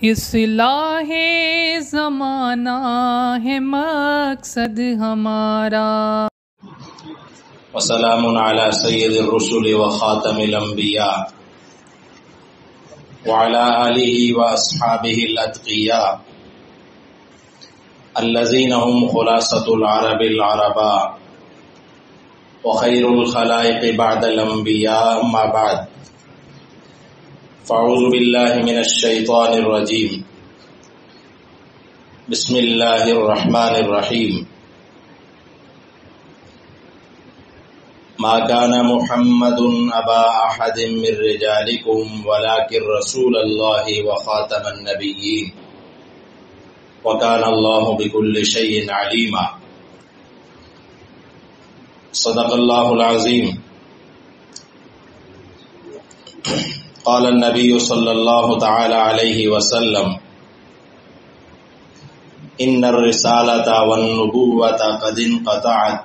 اصلاح زمانہ ہے مقصد ہمارا۔ وسلام علی سید الرسل وخاتم الانبیاء وعلی آلہ واصحابہ الاتقیاء الذین هم خلاصۃ العرب العرباء وخیر الخلائق بعد الانبیاء اما بعد فاعوذ باللہ من الشیطان الرجیم بسم اللہ الرحمن الرحیم ما كان محمد ابا احد من رجالكم ولكن رسول الله وخاتم النبيين وكان الله بكل شيء عليما صدق الله العظيم قال النبي صلى الله تعالى عليه وسلم ان الرسالة والنبوة قد انقطعت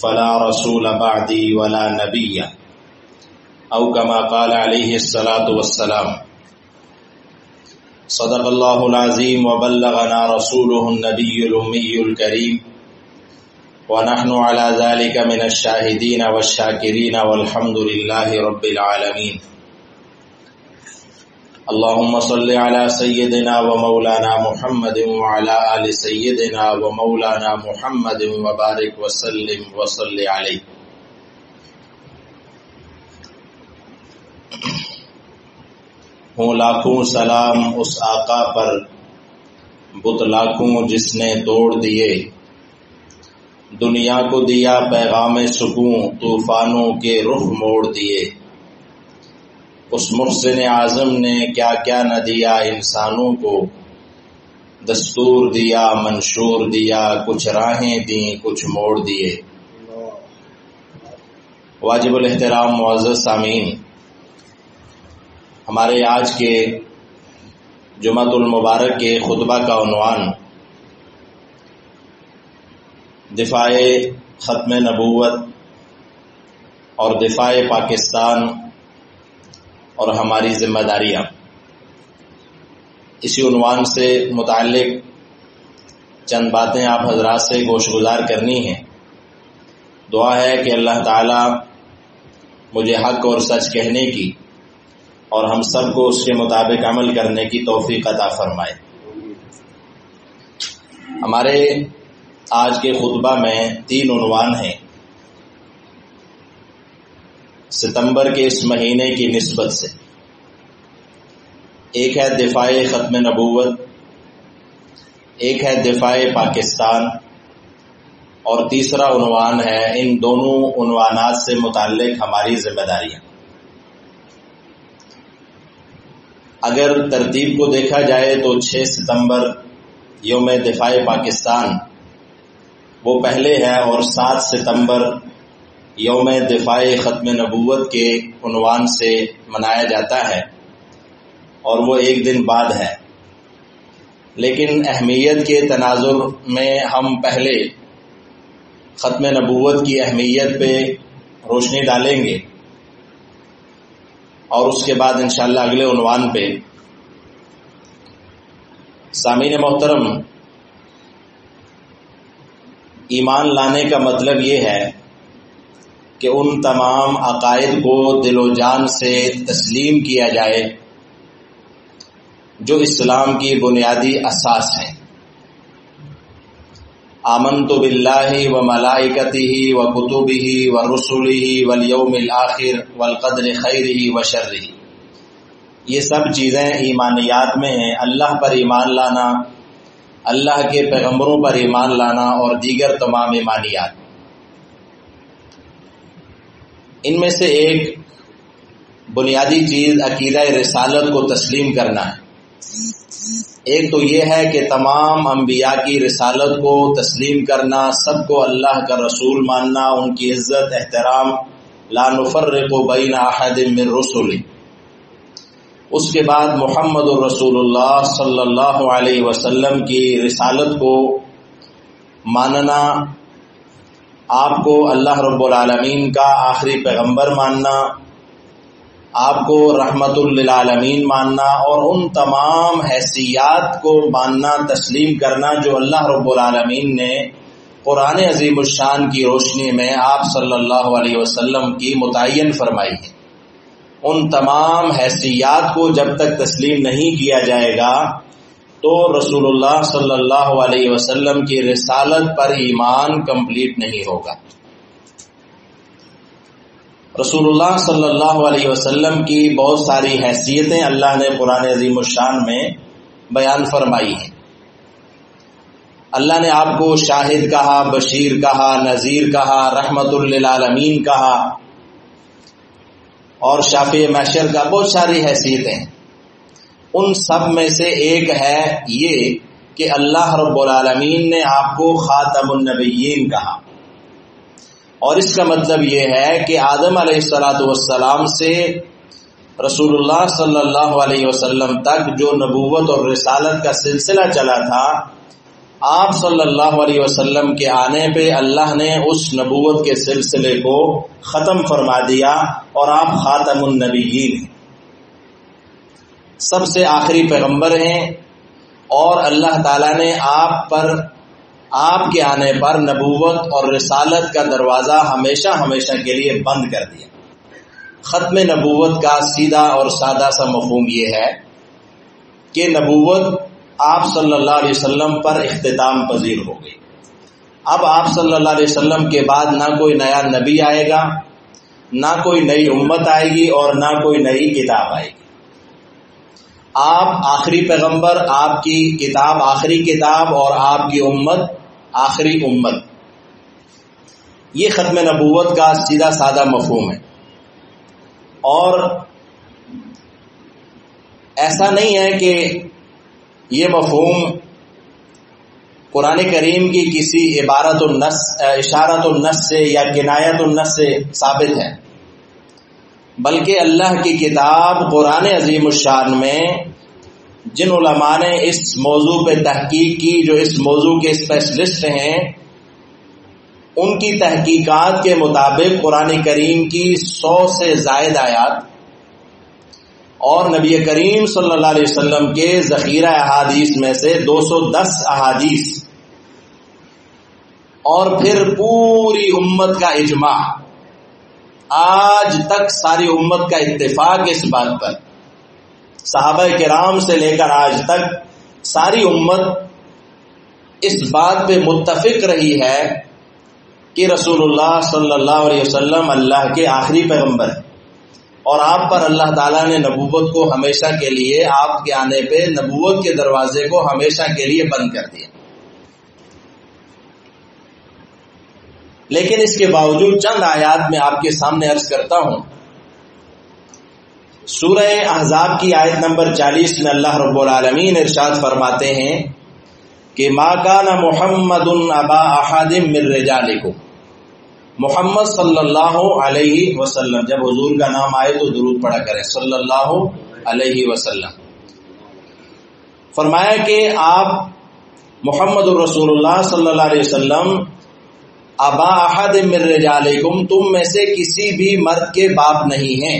فلا رسول بعدی ولا نبی او کما قال علیہ الصلاۃ والسلام صدق اللہ العظیم وبلغنا رسوله النبی الامی الکریم ونحن على ذلك من الشاہدین والشاکرین والحمد للہ رب العالمین۔ اللهم صل على سيدنا ومولانا محمد وعلى آل سيدنا ومولانا محمد وبارك وسلم وصل عليه۔ ہوں لاکھوں سلام اس آقا پر بت لاکھوں جس نے توڑ دیے، دنیا کو دیا پیغام سکون طوفانوں کے رخ موڑ دیے۔ اس محسن اعظم نے کیا کیا نہ دیا انسانوں کو، دستور دیا منشور دیا، کچھ راہیں دیں کچھ موڑ دیے۔ واجب الاحترام معزز سامعین، ہمارے آج کے جمعۃ المبارک کے خطبہ کا عنوان دفاع ختم نبوت اور دفاع پاکستان اور ہماری ذمہ داریاں، اسی عنوان سے متعلق چند باتیں آپ حضرات سے گوش گزار کرنی ہیں۔ دعا ہے کہ اللہ تعالی مجھے حق اور سچ کہنے کی اور ہم سب کو اس کے مطابق عمل کرنے کی توفیق عطا فرمائے۔ ہمارے آج کے خطبہ میں 3 عنوان ہیں ستمبر کے اس مہینے کی نسبت سے۔ ایک ہے دفاع ختم نبوت، ایک ہے دفاع پاکستان، اور تیسرا عنوان ہے ان دونوں عنوانات سے متعلق ہماری ذمہ داریاں۔ اگر ترتیب کو دیکھا جائے تو 6 ستمبر یوم دفاع پاکستان وہ پہلے ہے، اور 7 ستمبر یوم دفاع ختم نبوت کے عنوان سے منایا جاتا ہے، اور وہ ایک دن بعد ہے۔ لیکن اہمیت کے تناظر میں ہم پہلے ختم نبوت کی اہمیت پہ روشنی ڈالیں گے، اور اس کے بعد انشاءاللہ اگلے عنوان پہ۔ سامعین محترم، ایمان لانے کا مطلب یہ ہے کہ ان تمام عقائد کو دل و جان سے تسلیم کیا جائے جو اسلام کی بنیادی اساس ہیں۔ آمنت باللہ و ملائکتہ و کتبہ و رسلہ والیوم الآخر والقدر خیرہ و شرہ، یہ سب چیزیں ایمانیات میں ہیں۔ اللہ پر ایمان لانا، اللہ کے پیغمبروں پر ایمان لانا، اور دیگر تمام ایمانیات۔ ان میں سے ایک بنیادی چیز عقیدہ رسالت کو تسلیم کرنا ہے۔ ایک تو یہ ہے کہ تمام انبیاء کی رسالت کو تسلیم کرنا، سب کو اللہ کا رسول ماننا، ان کی عزت احترام، لا نفرق بین احد من رسلہ۔ اس کے بعد محمد الرسول اللہ صلی اللہ علیہ وسلم کی رسالت کو ماننا، آپ کو اللہ رب العالمین کا آخری پیغمبر ماننا، آپ کو رحمت للعالمین ماننا اور ان تمام حیثیات کو ماننا، تسلیم کرنا جو اللہ رب العالمین نے قرآن عظیم الشان کی روشنی میں آپ صلی اللہ علیہ وسلم کی متعین فرمائی ہے، ان تمام حیثیات کو جب تک تسلیم نہیں کیا جائے گا تو رسول اللہ صلی اللہ علیہ وسلم کی رسالت پر ایمان کمپلیٹ نہیں ہوگا۔ رسول اللہ صلی اللہ علیہ وسلم کی بہت ساری حیثیتیں اللہ نے قرآن عظیم الشان میں بیان فرمائی ہیں۔ اللہ نے آپ کو شاہد کہا، بشیر کہا، نذیر کہا، رحمت للعالمین کہا اور شافع محشر کا، بہت ساری حیثیتیں ہیں۔ ان سب میں سے ایک ہے یہ کہ اللہ رب العالمین نے آپ کو خاتم النبیین کہا، اور اس کا مطلب یہ ہے کہ آدم علیہ السلام سے رسول اللہ صلی اللہ علیہ وسلم تک جو نبوت اور رسالت کا سلسلہ چلا تھا، آپ صلی اللہ علیہ وسلم کے آنے پہ اللہ نے اس نبوت کے سلسلے کو ختم فرما دیا اور آپ خاتم النبیین ہیں، سب سے آخری پیغمبر ہیں، اور اللہ تعالیٰ نے آپ کے آنے پر نبوت اور رسالت کا دروازہ ہمیشہ ہمیشہ کے لیے بند کر دیا۔ ختم نبوت کا سیدھا اور سادہ سا مفہوم یہ ہے کہ نبوت آپ صلی اللہ علیہ وسلم پر اختتام پذیر ہو گئی۔ اب آپ صلی اللہ علیہ وسلم کے بعد نہ کوئی نیا نبی آئے گا، نہ کوئی نئی امت آئے گی اور نہ کوئی نئی کتاب آئے گی۔ آپ آخری پیغمبر، آپ کی کتاب آخری کتاب اور آپ کی امت آخری امت، یہ ختم نبوت کا سیدھا سادہ مفہوم ہے۔ اور ایسا نہیں ہے کہ یہ مفہوم قرآن کریم کی کسی اشارت النص سے یا کنایت النص سے ثابت ہے، بلکہ اللہ کی کتاب قرآن عظیم الشان میں جن علماء نے اس موضوع پہ تحقیق کی، جو اس موضوع کے اسپیشلسٹ ہیں، ان کی تحقیقات کے مطابق قرآن کریم کی 100 سے زائد آیات اور نبی کریم صلی اللہ علیہ وسلم کے ذخیرہ احادیث میں سے 210 احادیث اور پھر پوری امت کا اجماع، آج تک ساری امت کا اتفاق اس بات پر، صحابہ کرام سے لے کر آج تک ساری امت اس بات پہ متفق رہی ہے کہ رسول اللہ صلی اللہ علیہ وسلم اللہ کے آخری پیغمبر ہیں، اور آپ پر اللہ تعالیٰ نے نبوت کو ہمیشہ کے لیے، آپ کے آنے پہ نبوت کے دروازے کو ہمیشہ کے لیے بند کر دیا۔ لیکن اس کے باوجود چند آیات میں آپ کے سامنے عرض کرتا ہوں۔ سورہ احزاب کی آیت نمبر 40 میں اللہ رب العالمین ارشاد فرماتے ہیں کہ ما کان محمد ابا احد من رجالکم، محمد صلی اللہ علیہ وسلم، جب حضور کا نام آئے تو درود پڑھا کریں، صلی اللہ علیہ وسلم، فرمایا کہ آپ محمد الرسول اللہ صلی اللہ علیہ وسلم ابا احد من رجالکم، تم میں سے کسی بھی مرد کے باپ نہیں ہیں،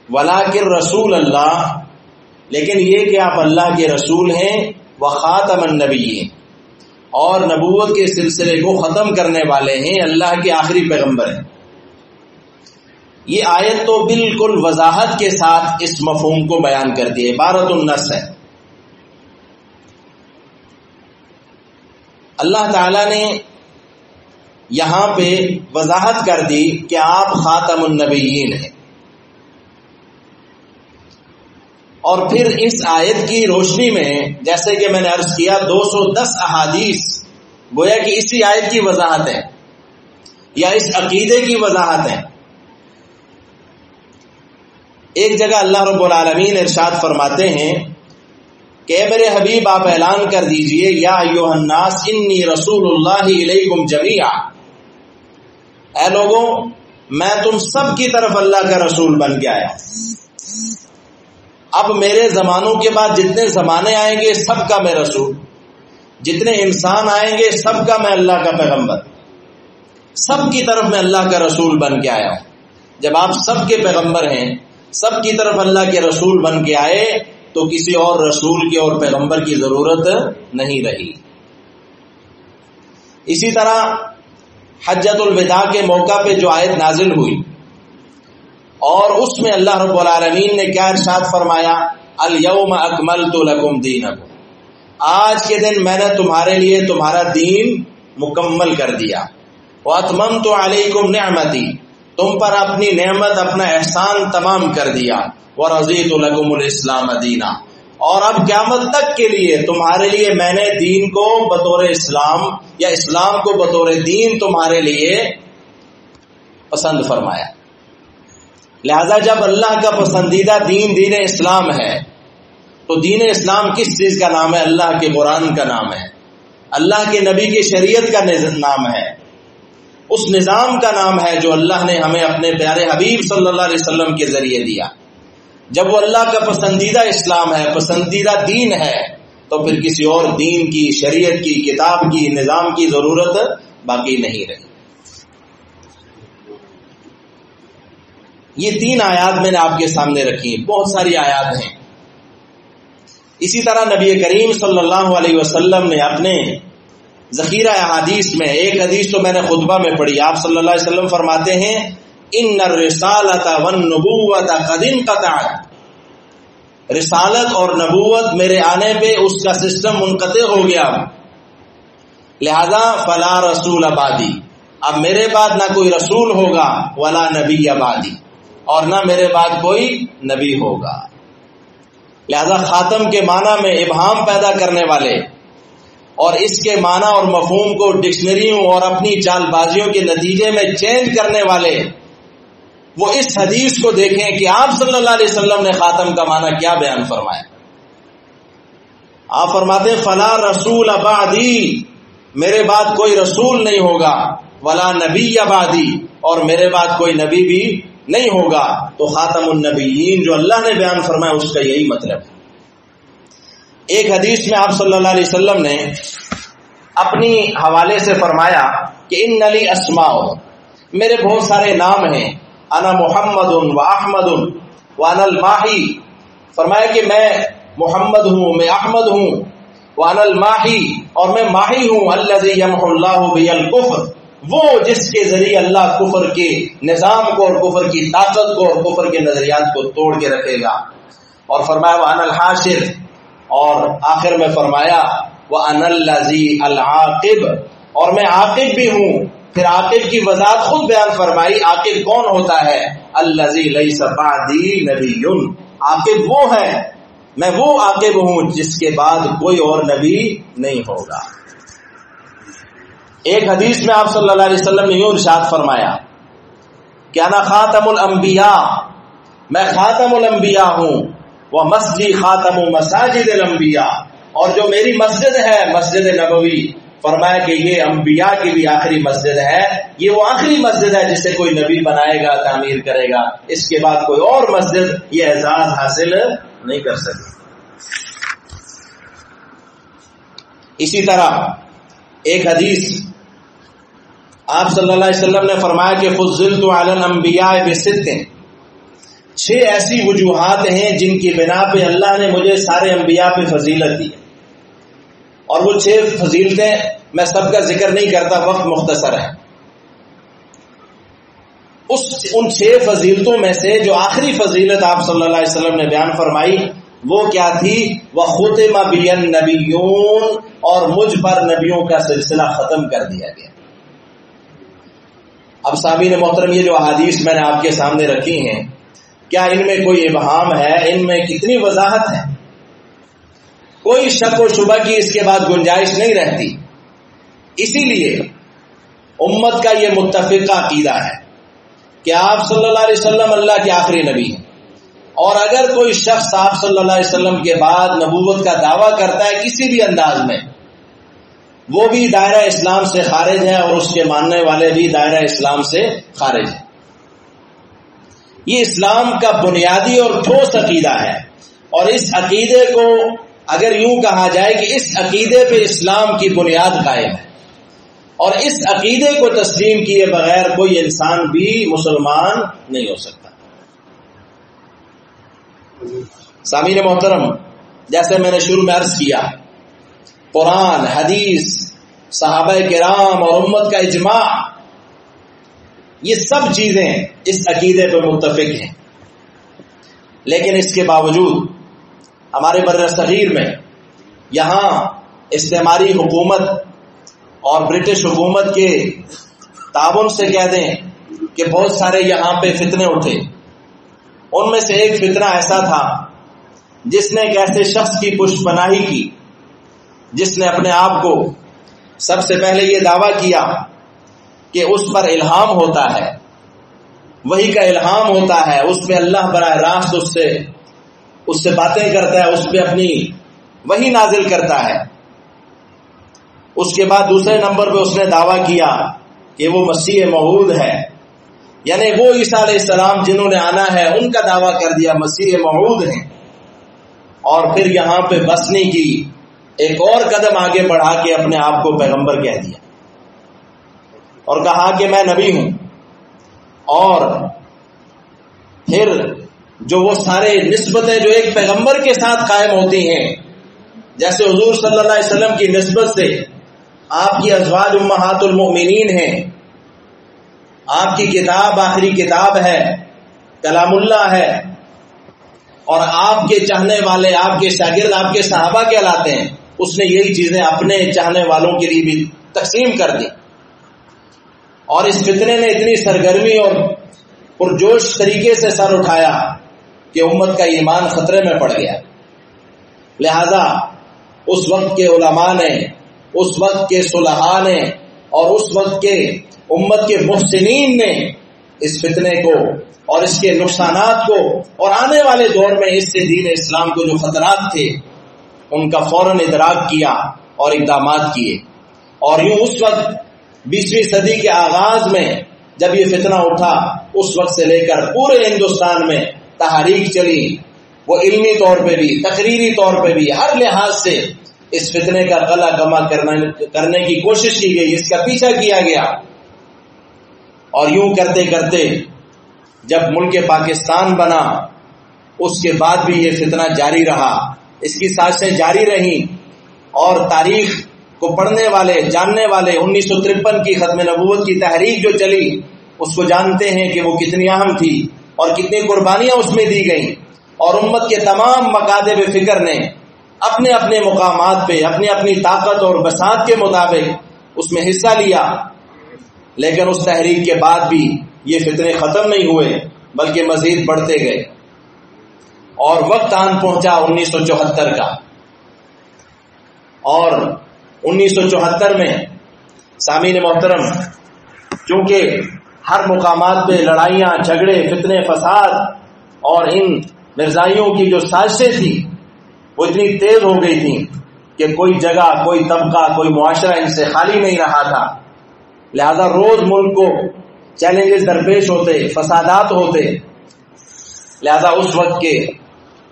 ولیکن رسول اللہ، لیکن یہ کہ آپ اللہ کے رسول ہیں، وخاتم النبیین، اور نبوت کے سلسلے کو ختم کرنے والے ہیں، اللہ کے آخری پیغمبر ہیں۔ یہ آیت تو بالکل وضاحت کے ساتھ اس مفہوم کو بیان کرتی ہے، عبارت النص ہے۔ اللہ تعالی نے یہاں پہ وضاحت کر دی کہ آپ خاتم النبیین ہیں، اور پھر اس آیت کی روشنی میں جیسے کہ میں نے عرض کیا 210 احادیث گویا کہ اسی آیت کی وضاحت ہے یا اس عقیدے کی وضاحت ہے۔ ایک جگہ اللہ رب العالمین ارشاد فرماتے ہیں کہ اے میرے حبیب آپ اعلان کر دیجئے، یا ایھا الناس انی رسول اللہ الیکم جمیعا، اے لوگوں میں تم سب کی طرف اللہ کا رسول بن کے آیا ہوں۔ اب میرے زمانوں کے بعد جتنے زمانے آئیں گے سب کا میں رسول، جتنے انسان آئیں گے سب کا میں اللہ کا پیغمبر، سب کی طرف میں اللہ کا رسول بن کے آیا ہوں۔ جب آپ سب کے پیغمبر ہیں، سب کی طرف اللہ کے رسول بن کے آئے، تو کسی اور رسول کی اور پیغمبر کی ضرورت نہیں رہی۔ اسی طرح حجۃ الوداع کے موقع پہ جو آیت نازل ہوئی، اور اس میں اللہ رب العالمین نے کیا ارشاد فرمایا؟ الیوم اکملت لکم دینکم، آج کے دن میں نے تمہارے لیے تمہارا دین مکمل کر دیا۔ واتممت علیکم نعمتی، تم پر اپنی نعمت، اپنا احسان تمام کر دیا۔ ورضیت لکم الاسلام دینا، اور اب قیامت تک کے لیے تمہارے لیے میں نے دین کو بطور اسلام یا اسلام کو بطور دین تمہارے لیے پسند فرمایا۔ لہذا جب اللہ کا پسندیدہ دین دین اسلام ہے، تو دین اسلام کس چیز کا نام ہے؟ اللہ کے قرآن کا نام ہے، اللہ کے نبی کی شریعت کا نام ہے، اس نظام کا نام ہے جو اللہ نے ہمیں اپنے پیارے حبیب صلی اللہ علیہ وسلم کے ذریعے دیا۔ جب وہ اللہ کا پسندیدہ اسلام ہے، پسندیدہ دین ہے، تو پھر کسی اور دین کی، شریعت کی، کتاب کی، نظام کی ضرورت باقی نہیں رہی۔ یہ 3 آیات میں نے آپ کے سامنے رکھی، بہت ساری آیات ہیں۔ اسی طرح نبی کریم صلی اللہ علیہ وسلم نے اپنے ذخیرہ احادیث میں ایک حدیث تو میں نے خطبہ میں پڑھی، آپ صلی اللہ علیہ وسلم فرماتے ہیں ان الرسالۃ والنبوۃ قد انقطعت، رسالت اور نبوت میرے آنے پہ اس کا سسٹم منقطع ہو گیا، لہذا فلا رسول بعدی، اب میرے بعد نہ کوئی رسول ہوگا، ولا نبی بعدی، اور نہ میرے بعد کوئی نبی ہوگا۔ لہذا خاتم کے معنی میں ابہام پیدا کرنے والے اور اس کے معنی اور مفہوم کو ڈکشنریوں اور اپنی چال بازیوں کے نتیجے میں چینج کرنے والے، وہ اس حدیث کو دیکھیں کہ آپ صلی اللہ علیہ وسلم نے خاتم کا معنی کیا بیان فرمایا۔ آپ فرماتے ہیں فلا رسول بعدی، میرے بعد کوئی رسول نہیں ہوگا، ولا نبی بعدی، اور میرے بعد کوئی نبی بھی نہیں ہوگا۔ تو خاتم النبیین جو اللہ نے بیان فرمایا اس کا یہی مطلب ہے۔ ایک حدیث میں آپ صلی اللہ علیہ وسلم نے اپنی حوالے سے فرمایا کہ ان لی اسماء، میرے بہت سارے نام ہیں، انا محمد و احمد وانا الماحی، فرمایا کہ میں محمد ہوں، میں احمد ہوں، وانا الماحی، اور میں ماحی ہوں، الذی یمحو اللہ بی الکفر، وہ جس کے ذریعے اللہ کفر کے نظام کو اور کفر کی طاقت کو اور کفر کے نظریات کو توڑ کے رکھے گا۔ اور فرمایا وانا الحاشر، اور آخر میں فرمایا وانا الذی العاقب، اور میں عاقب بھی ہوں۔ پھر عاقب کی وضاحت خود بیان فرمائی، عاقب کون ہوتا ہے؟ الذی لیس بعدی نبی، عاقب وہ ہے، میں وہ عاقب ہوں جس کے بعد کوئی اور نبی نہیں ہوگا۔ ایک حدیث میں آپ صلی اللہ علیہ وسلم نے یوں ارشاد فرمایا کہ انا خاتم الانبیاء، میں خاتم الانبیاء ہوں، ومسجدی خاتم مساجد الانبیاء، اور جو میری مسجد ہے مسجد نبوی، فرمایا کہ یہ انبیاء کی بھی آخری مسجد ہے، یہ وہ آخری مسجد ہے جسے کوئی نبی بنائے گا، تعمیر کرے گا، اس کے بعد کوئی اور مسجد یہ اعزاز حاصل نہیں کر سکے۔ اسی طرح ایک حدیث آپ صلی اللہ علیہ وسلم نے فرمایا کہ فضلت علی الانبیاء بست، 6 ایسی وجوہات ہیں جن کی بنا پہ اللہ نے مجھے سارے انبیاء پہ فضیلت دی، اور وہ 6 فضیلتیں میں سب کا ذکر نہیں کرتا، وقت مختصر ہے۔ ان 6 فضیلتوں میں سے جو آخری فضیلت آپ صلی اللہ علیہ وسلم نے بیان فرمائی وہ کیا تھی؟ وَخُتِمَ بِيَ النَّبِيُّونَ، اور مجھ پر نبیوں کا سلسلہ ختم کر دیا گیا۔ اب سامعین محترم، یہ جو احادیث میں نے آپ کے سامنے رکھی ہیں، کیا ان میں کوئی ابہام ہے؟ ان میں کتنی وضاحت ہے، کوئی شک و شبہ کی اس کے بعد گنجائش نہیں رہتی۔ اسی لیے امت کا یہ متفقہ عقیدہ ہے کہ آپ صلی اللہ علیہ وسلم اللہ کے آخری نبی ہیں، اور اگر کوئی شخص آپ صلی اللہ علیہ وسلم کے بعد نبوت کا دعویٰ کرتا ہے کسی بھی انداز میں، وہ بھی دائرہ اسلام سے خارج ہے، اور اس کے ماننے والے بھی دائرہ اسلام سے خارج ہیں۔ یہ اسلام کا بنیادی اور ٹھوس عقیدہ ہے، اور اس عقیدے کو اگر یوں کہا جائے کہ اس عقیدے پہ اسلام کی بنیاد قائم ہے، اور اس عقیدے کو تسلیم کیے بغیر کوئی انسان بھی مسلمان نہیں ہو سکتا۔ سامعین محترم، جیسے میں نے شروع میں عرض کیا، قرآن، حدیث، صحابہ کرام اور امت کا اجماع، یہ سب چیزیں اس عقیدے پر متفق ہیں، لیکن اس کے باوجود ہمارے بر صغیر میں یہاں استعماری حکومت اور برٹش حکومت کے تعاون سے کہہ دیں کہ بہت سارے یہاں پہ فتنے اٹھے۔ ان میں سے ایک فتنہ ایسا تھا جس نے ایک ایسے شخص کی پشت پناہی کی جس نے اپنے آپ کو سب سے پہلے یہ دعویٰ کیا کہ اس پر الہام ہوتا ہے، وحی کا الہام ہوتا ہے، اس پہ اللہ براہ راست اس سے باتیں کرتا ہے، اس پہ اپنی وحی نازل کرتا ہے۔ اس کے بعد دوسرے نمبر پہ اس نے دعویٰ کیا کہ وہ مسیح موعود ہے، یعنی وہ عیسیٰ علیہ السلام جنہوں نے آنا ہے ان کا دعویٰ کر دیا مسیح موعود ہیں۔ اور پھر یہاں پہ بسنے کی ایک اور قدم آگے بڑھا کے اپنے آپ کو پیغمبر کہہ دیا اور کہا کہ میں نبی ہوں۔ اور پھر جو وہ سارے نسبتیں جو ایک پیغمبر کے ساتھ قائم ہوتی ہیں، جیسے حضور صلی اللہ علیہ وسلم کی نسبت سے آپ کی ازواج امہات المؤمنین ہیں، آپ کی کتاب آخری کتاب ہے، کلام اللہ ہے، اور آپ کے چاہنے والے، آپ کے شاگرد، آپ کے صحابہ کہلاتے ہیں، اس نے یہی چیزیں اپنے چاہنے والوں کے لیے بھی تقسیم کر دی۔ اور اس فتنے نے اتنی سرگرمی اور پرجوش طریقے سے سر اٹھایا کہ امت کا ایمان خطرے میں پڑ گیا۔ لہذا اس وقت کے علماء نے، اس وقت کے صلحاء نے اور اس وقت کے امت کے محسنین نے اس فتنے کو اور اس کے نقصانات کو اور آنے والے دور میں اس سے دین اسلام کو جو خطرات تھے ان کا فوراً ادراک کیا اور اقدامات کیے۔ اور یوں اس وقت 20ویں صدی کے آغاز میں جب یہ فتنہ اٹھا، اس وقت سے لے کر پورے ہندوستان میں تحریک چلی، وہ علمی طور پہ بھی، تقریری طور پہ بھی، ہر لحاظ سے اس فتنے کا قلع گما کرنے کی کوشش کی گئی، اس کا پیچھا کیا گیا۔ اور یوں کرتے کرتے جب ملک پاکستان بنا، اس کے بعد بھی یہ فتنہ جاری رہا، اس کی سازشیں جاری رہیں، اور تاریخ کو پڑھنے والے، جاننے والے 1953 کی ختم نبوت کی تحریک جو چلی، اس کو جانتے ہیں کہ وہ کتنی اہم تھی اور کتنی قربانیاں اس میں دی گئیں، اور امت کے تمام مکاتب فکر نے اپنے اپنے مقامات پہ اپنی اپنی طاقت اور بساط کے مطابق اس میں حصہ لیا۔ لیکن اس تحریک کے بعد بھی یہ فتنے ختم نہیں ہوئے، بلکہ مزید بڑھتے گئے، اور وقت آن پہنچا 1974 کا۔ اور 1974 میں سامعین محترم، چونکہ ہر مقامات پہ لڑائیاں، جھگڑے، فتنے، فساد اور ان مرزائیوں کی جو سازشیں تھیں وہ اتنی تیز ہو گئی تھیں کہ کوئی جگہ، کوئی طبقہ، کوئی معاشرہ ان سے خالی نہیں رہا تھا۔ لہذا روز ملک کو چیلنجز درپیش ہوتے، فسادات ہوتے۔ لہذا اس وقت کے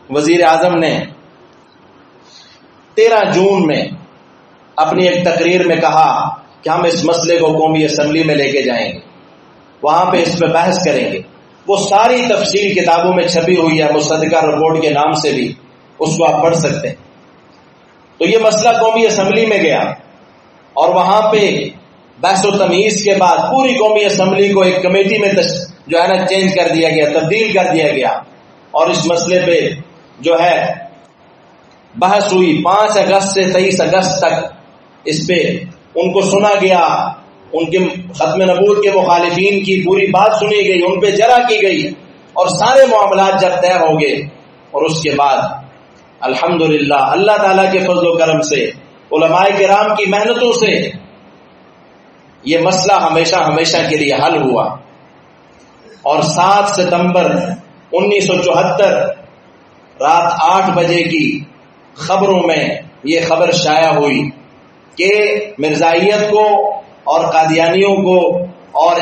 وزیر اعظم نے 13 جون میں اپنی ایک تقریر میں کہا کہ ہم اس مسئلے کو قومی اسمبلی میں لے کے جائیں گے، وہاں پہ اس پہ بحث کریں گے۔ وہ ساری تفصیل کتابوں میں چھپی ہوئی ہے، مصدقہ رپورٹ کے نام سے بھی، اس کو آپ پڑھ سکتے ہیں۔ تو یہ مسئلہ قومی اسمبلی میں گیا، اور وہاں پہ بحث و تمیز کے بعد پوری قومی اسمبلی کو ایک کمیٹی میں جو ہے نا چینج کر دیا گیا، تبدیل کر دیا گیا، اور اس مسئلے پہ جو ہے بحث ہوئی 5 اگست سے 23 اگست تک۔ اس پہ ان کو سنا گیا، ان کے ختم نبوت کے مخالفین کی پوری بات سنی گئی، ان پہ جرح کی گئی، اور سارے معاملات جب طے ہو گئے، اور اس کے بعد الحمدللہ اللہ تعالیٰ کے فضل و کرم سے، علماء کرام کی محنتوں سے یہ مسئلہ ہمیشہ ہمیشہ کے لیے حل ہوا۔ اور 7 ستمبر 1974 رات 8 بجے کی خبروں میں یہ خبر شائع ہوئی کہ مرزائیت کو اور قادیانیوں کو اور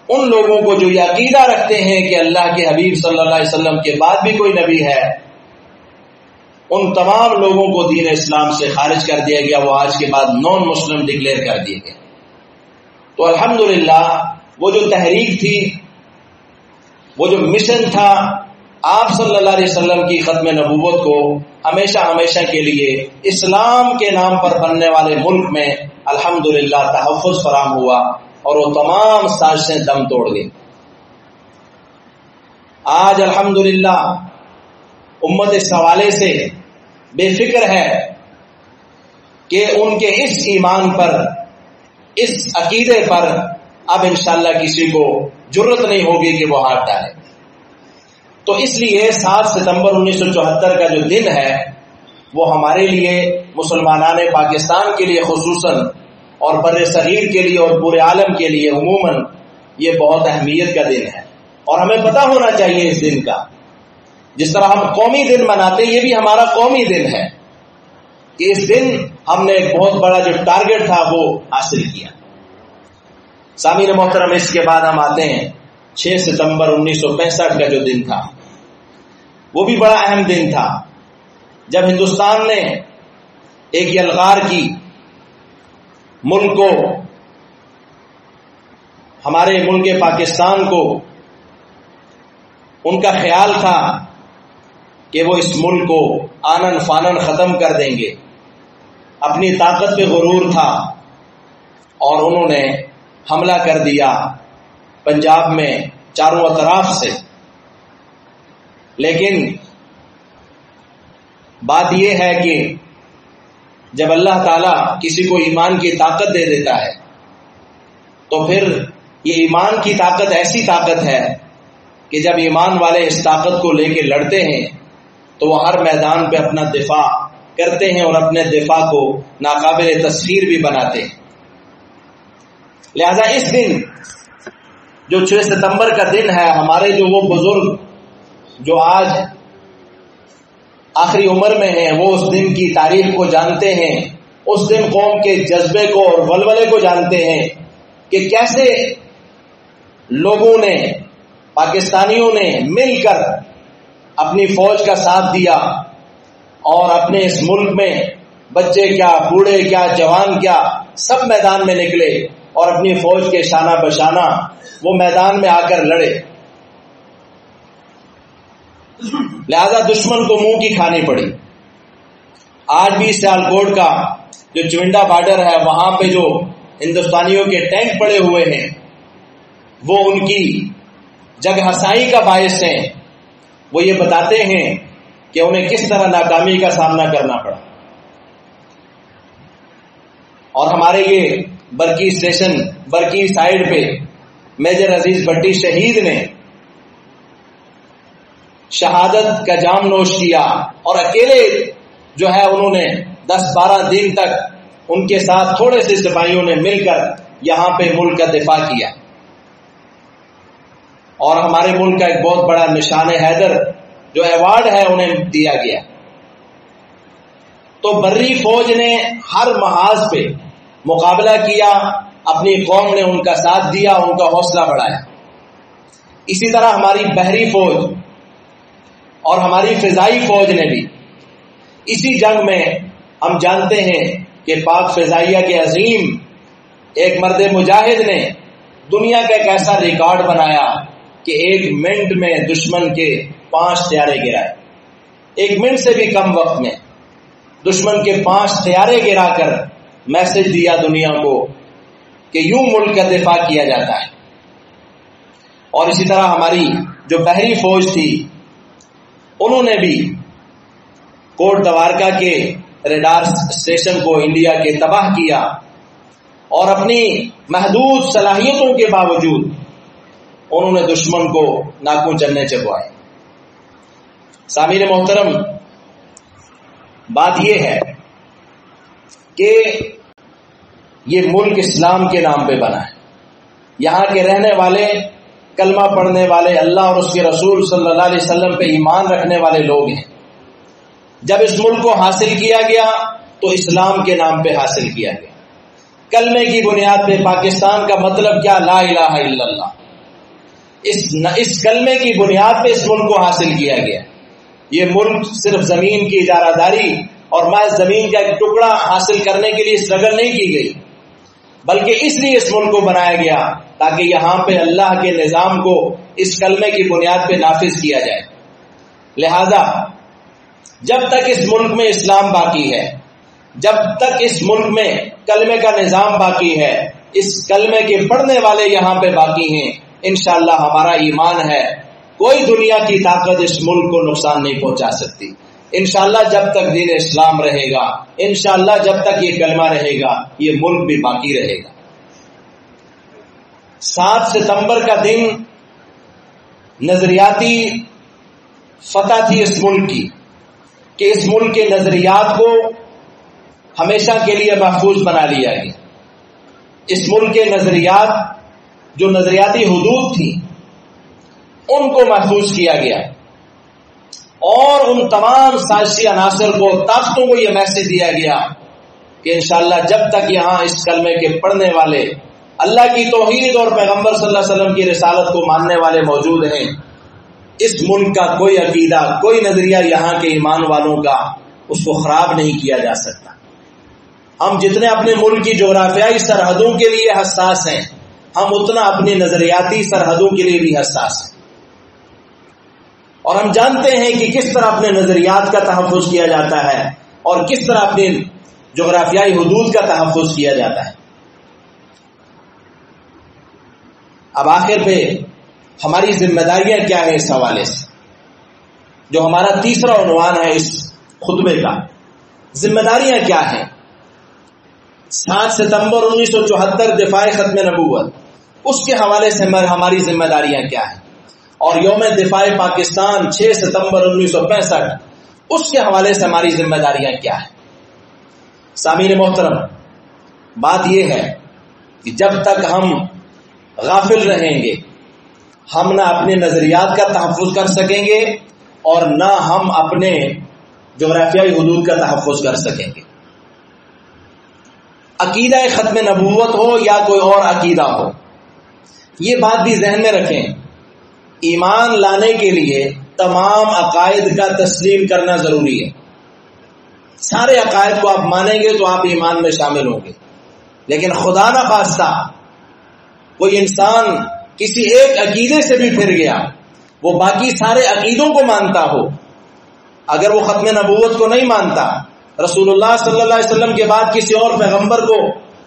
ان لوگوں کو جو یہ عقیدہ رکھتے ہیں کہ اللہ کے حبیب صلی اللہ علیہ وسلم کے بعد بھی کوئی نبی ہے، ان تمام لوگوں کو دین اسلام سے خارج کر دیا گیا، وہ آج کے بعد نان مسلم ڈکلیئر کر دیے گئے۔ تو الحمدللہ وہ جو تحریک تھی، وہ جو مشن تھا آپ صلی اللہ علیہ وسلم کی ختم نبوت کو ہمیشہ ہمیشہ کے لیے اسلام کے نام پر بننے والے ملک میں الحمدللہ تحفظ فراہم ہوا اور وہ تمام سازشیں دم توڑ گئی۔ آج الحمدللہ امت اس حوالے سے بے فکر ہے کہ ان کے اس ایمان پر، اس عقیدے پر اب انشاءاللہ کسی کو جرت نہیں ہوگی کہ وہ ہاتھ ڈالے۔ تو اس لیے 7 ستمبر 1974 کا جو دن ہے وہ ہمارے لیے، مسلمانان پاکستان کے لیے خصوصاً اور بر صغیر کے لیے اور پورے عالم کے لیے عموماً یہ بہت اہمیت کا دن ہے، اور ہمیں پتہ ہونا چاہیے اس دن کا۔ جس طرح ہم قومی دن مناتے یہ بھی ہمارا قومی دن ہے کہ اس دن ہم نے ایک بہت بڑا جو ٹارگٹ تھا وہ حاصل کیا۔ سامعین محترم، اس کے بعد ہم آتے ہیں 6 ستمبر 1965 کا جو دن تھا، وہ بھی بڑا اہم دن تھا جب ہندوستان نے ایک یلغار کی، ملک کو، ہمارے ملک پاکستان کو ان کا خیال تھا کہ وہ اس ملک کو آنن فانن ختم کر دیں گے، اپنی طاقت پہ غرور تھا اور انہوں نے حملہ کر دیا پنجاب میں چاروں اطراف سے۔ لیکن بات یہ ہے کہ جب اللہ تعالیٰ کسی کو ایمان کی طاقت دے دیتا ہے تو پھر یہ ایمان کی طاقت ایسی طاقت ہے کہ جب ایمان والے اس طاقت کو لے کے لڑتے ہیں تو وہ ہر میدان پہ اپنا دفاع کرتے ہیں اور اپنے دفاع کو ناقابل تسخیر بھی بناتے ہیں۔ لہذا اس دن جو 6 ستمبر کا دن ہے، ہمارے جو وہ بزرگ جو آج آخری عمر میں ہیں وہ اس دن کی تاریخ کو جانتے ہیں، اس دن قوم کے جذبے کو اور ولولے کو جانتے ہیں کہ کیسے لوگوں نے، پاکستانیوں نے مل کر اپنی فوج کا ساتھ دیا اور اپنے اس ملک میں بچے کیا، بوڑھے کیا، جوان کیا، سب میدان میں نکلے اور اپنی فوج کے شانہ بشانہ وہ میدان میں آ کر لڑے۔ لہذا دشمن کو منہ کی کھانی پڑی۔ آج بھی سیالکوٹ کا جو چونڈا بارڈر ہے وہاں پہ جو ہندوستانیوں کے ٹینک پڑے ہوئے ہیں وہ ان کی جگ ہسائی کا باعث ہیں، وہ یہ بتاتے ہیں کہ انہیں کس طرح ناکامی کا سامنا کرنا پڑا۔ اور ہمارے یہ برکی اسٹیشن، برکی سائیڈ پہ میجر عزیز بھٹی شہید نے شہادت کا جام نوش کیا اور اکیلے جو ہے انہوں نے 10-12 دن تک ان کے ساتھ تھوڑے سے سپاہیوں نے مل کر یہاں پہ ملک کا دفاع کیا، اور ہمارے ملک کا ایک بہت بڑا نشان حیدر جو ایوارڈ ہے انہیں دیا گیا۔ تو بری فوج نے ہر محاذ پہ مقابلہ کیا، اپنی قوم نے ان کا ساتھ دیا، ان کا حوصلہ بڑھایا۔ اسی طرح ہماری بحری فوج اور ہماری فضائی فوج نے بھی اسی جنگ میں، ہم جانتے ہیں کہ پاک فضائیہ کے عظیم ایک مرد مجاہد نے دنیا کا ایک ایسا ریکارڈ بنایا کہ 1 منٹ میں دشمن کے 5 طیارے گرائے۔ 1 منٹ سے بھی کم وقت میں دشمن کے 5 طیارے گرا کر میسج دیا دنیا کو کہ یوں ملک کا دفاع کیا جاتا ہے۔ اور اسی طرح ہماری جو بحری فوج تھی انہوں نے بھی کوٹ دوارکا کے ریڈار اسٹیشن کو انڈیا کے تباہ کیا اور اپنی محدود صلاحیتوں کے باوجود انہوں نے دشمن کو ناکوں چلنے چبوائے۔ سامعین محترم، بات یہ ہے کہ یہ ملک اسلام کے نام پہ بنا ہے، یہاں کے رہنے والے، کلمہ پڑھنے والے، اللہ اور اس کے رسول صلی اللہ علیہ وسلم پہ ایمان رکھنے والے لوگ ہیں۔ جب اس ملک کو حاصل کیا گیا تو اسلام کے نام پہ حاصل کیا گیا، کلمے کی بنیاد پہ۔ پاکستان کا مطلب کیا؟ لا الہ الا اللہ۔ اس کلمے کی بنیاد پہ اس ملک کو حاصل کیا گیا۔ یہ ملک صرف زمین کی اجارہ داری اور محض زمین کا ایک ٹکڑا حاصل کرنے کے لیے اسٹرگل نہیں کی گئی۔ بلکہ اس لیے اس ملک کو بنایا گیا تاکہ یہاں پہ اللہ کے نظام کو اس کلمے کی بنیاد پہ نافذ کیا جائے۔ لہذا جب تک اس ملک میں اسلام باقی ہے، جب تک اس ملک میں کلمے کا نظام باقی ہے، اس کلمے کے پڑھنے والے یہاں پہ باقی ہیں، انشاءاللہ ہمارا ایمان ہے کوئی دنیا کی طاقت اس ملک کو نقصان نہیں پہنچا سکتی۔ انشاءاللہ جب تک دین اسلام رہے گا، انشاءاللہ جب تک یہ کلمہ رہے گا، یہ ملک بھی باقی رہے گا۔ 7 ستمبر کا دن نظریاتی فتح تھی اس ملک کی کہ اس ملک کے نظریات کو ہمیشہ کے لیے محفوظ بنا لیا گیا۔ اس ملک کے نظریات جو نظریاتی حدود تھی ان کو محفوظ کیا گیا، اور ان تمام سازشی عناصر کو، طاقتوں کو یہ میسج دیا گیا کہ انشاءاللہ جب تک یہاں اس کلمے کے پڑھنے والے، اللہ کی توحید اور پیغمبر صلی اللہ علیہ وسلم کی رسالت کو ماننے والے موجود ہیں، اس ملک کا کوئی عقیدہ، کوئی نظریہ یہاں کے ایمان والوں کا اس کو خراب نہیں کیا جا سکتا۔ ہم جتنے اپنے ملک کی جغرافیائی سرحدوں کے لیے حساس ہیں، ہم اتنا اپنی نظریاتی سرحدوں کے لیے بھی حساس ہیں، اور ہم جانتے ہیں کہ کس طرح اپنے نظریات کا تحفظ کیا جاتا ہے اور کس طرح اپنے جغرافیائی حدود کا تحفظ کیا جاتا ہے۔ اب آخر پہ ہماری ذمہ داریاں کیا ہیں اس حوالے سے، جو ہمارا تیسرا عنوان ہے اس خطبے کا، ذمہ داریاں کیا ہیں۔ 7 ستمبر 1974 دفاع ختم نبوت، اس کے حوالے سے ہماری ذمہ داریاں کیا ہیں، اور یوم دفاع پاکستان 6 ستمبر 1965 اس کے حوالے سے ہماری ذمہ داریاں کیا ہیں۔ سامعین محترم، بات یہ ہے کہ جب تک ہم غافل رہیں گے، ہم نہ اپنے نظریات کا تحفظ کر سکیں گے اور نہ ہم اپنے جغرافیائی حدود کا تحفظ کر سکیں گے۔ عقیدہ ختم نبوت ہو یا کوئی اور عقیدہ ہو، یہ بات بھی ذہن میں رکھیں، ایمان لانے کے لیے تمام عقائد کا تسلیم کرنا ضروری ہے۔ سارے عقائد کو آپ مانیں گے تو آپ ایمان میں شامل ہوں گے، لیکن خدا نہ خواستہ کوئی انسان کسی ایک عقیدے سے بھی پھر گیا، وہ باقی سارے عقیدوں کو مانتا ہو، اگر وہ ختم نبوت کو نہیں مانتا، رسول اللہ صلی اللہ علیہ وسلم کے بعد کسی اور پیغمبر کو،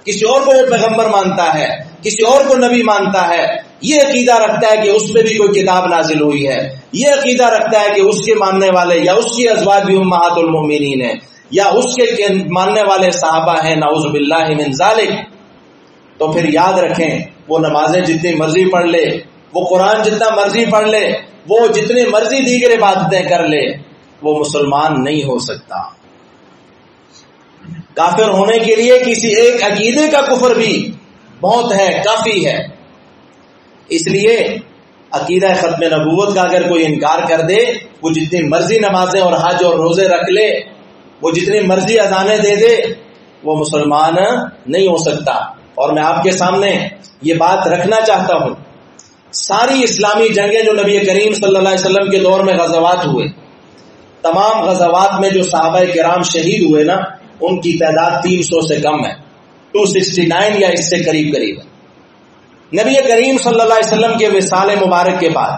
کسی اور کو وہ پیغمبر مانتا ہے، کسی اور کو نبی مانتا ہے، یہ عقیدہ رکھتا ہے کہ اس پہ بھی کوئی کتاب نازل ہوئی ہے، یہ عقیدہ رکھتا ہے کہ اس کے ماننے والے یا اس کی ازواج بھی امہات المؤمنین ہیں، یا اس کے ماننے والے صحابہ ہیں، نعوذ باللہ من ذالک، تو پھر یاد رکھیں وہ نمازیں جتنی مرضی پڑھ لے، وہ قرآن جتنا مرضی پڑھ لے، وہ جتنی مرضی دیگر عبادتیں کر لے، وہ مسلمان نہیں ہو سکتا۔ کافر ہونے کے لیے کسی ایک عقیدے کا کفر بھی بہت ہے، کافی ہے۔ اس لیے عقیدہ ختم نبوت کا اگر کوئی انکار کر دے، وہ جتنی مرضی نمازیں اور حج اور روزے رکھ لے، وہ جتنی مرضی اذانیں دے دے، وہ مسلمان نہیں ہو سکتا۔ اور میں آپ کے سامنے یہ بات رکھنا چاہتا ہوں، ساری اسلامی جنگیں جو نبی کریم صلی اللہ علیہ وسلم کے دور میں غزوات ہوئے، تمام غزوات میں جو صحابہ کرام شہید ہوئے نا، ان کی تعداد 300 سے کم ہے، 269 یا اس سے قریب قریب ہے۔ نبی کریم صلی اللہ علیہ وسلم کے وصال مبارک کے بعد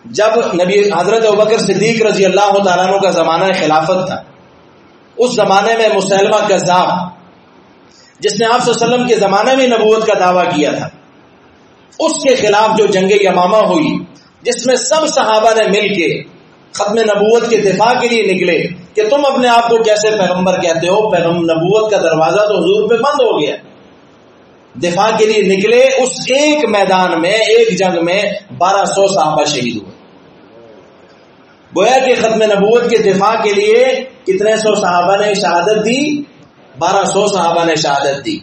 جب نبی حضرت ابوبکر صدیق رضی اللہ تعالیٰ عنہ کا زمانہ خلافت تھا، اس زمانے میں مسلمہ کذاب، جس نے آپ صلی اللہ علیہ وسلم کے زمانے میں نبوت کا دعویٰ کیا تھا، اس کے خلاف جو جنگ یمامہ ہوئی، جس میں سب صحابہ نے مل کے ختم نبوت کے دفاع کے لیے نکلے کہ تم اپنے آپ کو کیسے پیغمبر کہتے ہو، نبوت کا دروازہ تو حضور پہ بند ہو گیا، دفاع کے لیے نکلے۔ اس ایک میدان میں، ایک جنگ میں 1200 صحابہ شہید ہوئے۔ گویا کہ ختم نبوت کے دفاع کے لیے کتنے سو صحابہ نے شہادت دی؟ 1200 صحابہ نے شہادت دی۔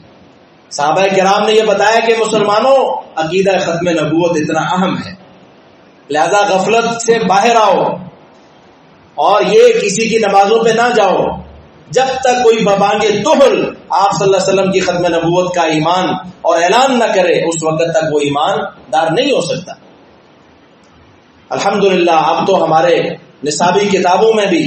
صحابہ کرام نے یہ بتایا کہ مسلمانوں، عقیدہ ختم نبوت اتنا اہم ہے، لہذا غفلت سے باہر آؤ اور یہ کسی کی نمازوں پہ نہ جاؤ، جب تک کوئی ببانگ طفل آپ صلی اللہ علیہ وسلم کی ختم نبوت کا ایمان اور اعلان نہ کرے، اس وقت تک وہ ایمان دار نہیں ہو سکتا۔ الحمدللہ اب تو ہمارے نصابی کتابوں میں بھی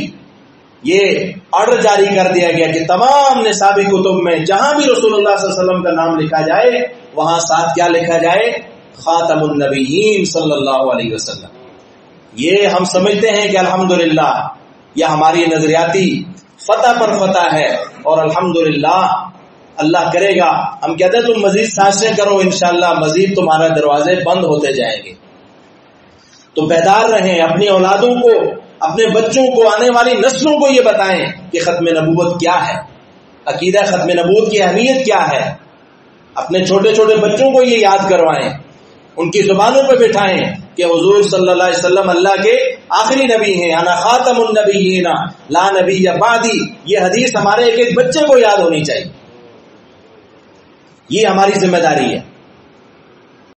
یہ آرڈر جاری کر دیا گیا کہ تمام نصابی کتب میں جہاں بھی رسول اللہ صلی اللہ علیہ وسلم کا نام لکھا جائے وہاں ساتھ کیا لکھا جائے؟ خاتم النبیین صلی اللہ علیہ وسلم. یہ ہم سمجھتے ہیں کہ الحمدللہ یہ ہماری نظریاتی فتح پر فتح ہے، اور الحمدللہ اللہ کرے گا. ہم کہتے ہیں تم مزید سازشیں کرو، انشاءاللہ مزید تمہارے دروازے بند ہوتے جائیں گے. تو بیدار رہیں، اپنی اولادوں کو، اپنے بچوں کو، آنے والی نسلوں کو یہ بتائیں کہ ختم نبوت کیا ہے، عقیدہ ختم نبوت کی اہمیت کیا ہے. اپنے چھوٹے چھوٹے بچوں کو یہ یاد کروائیں، ان کی زبانوں پہ بٹھائیں کہ حضور صلی اللہ علیہ وسلم اللہ کے آخری نبی ہیں. انا خاتم النبیین لا نبی بعدی. یہ حدیث ہمارے ایک ایک بچے کو یاد ہونی چاہیے. یہ ہماری ذمہ داری ہے.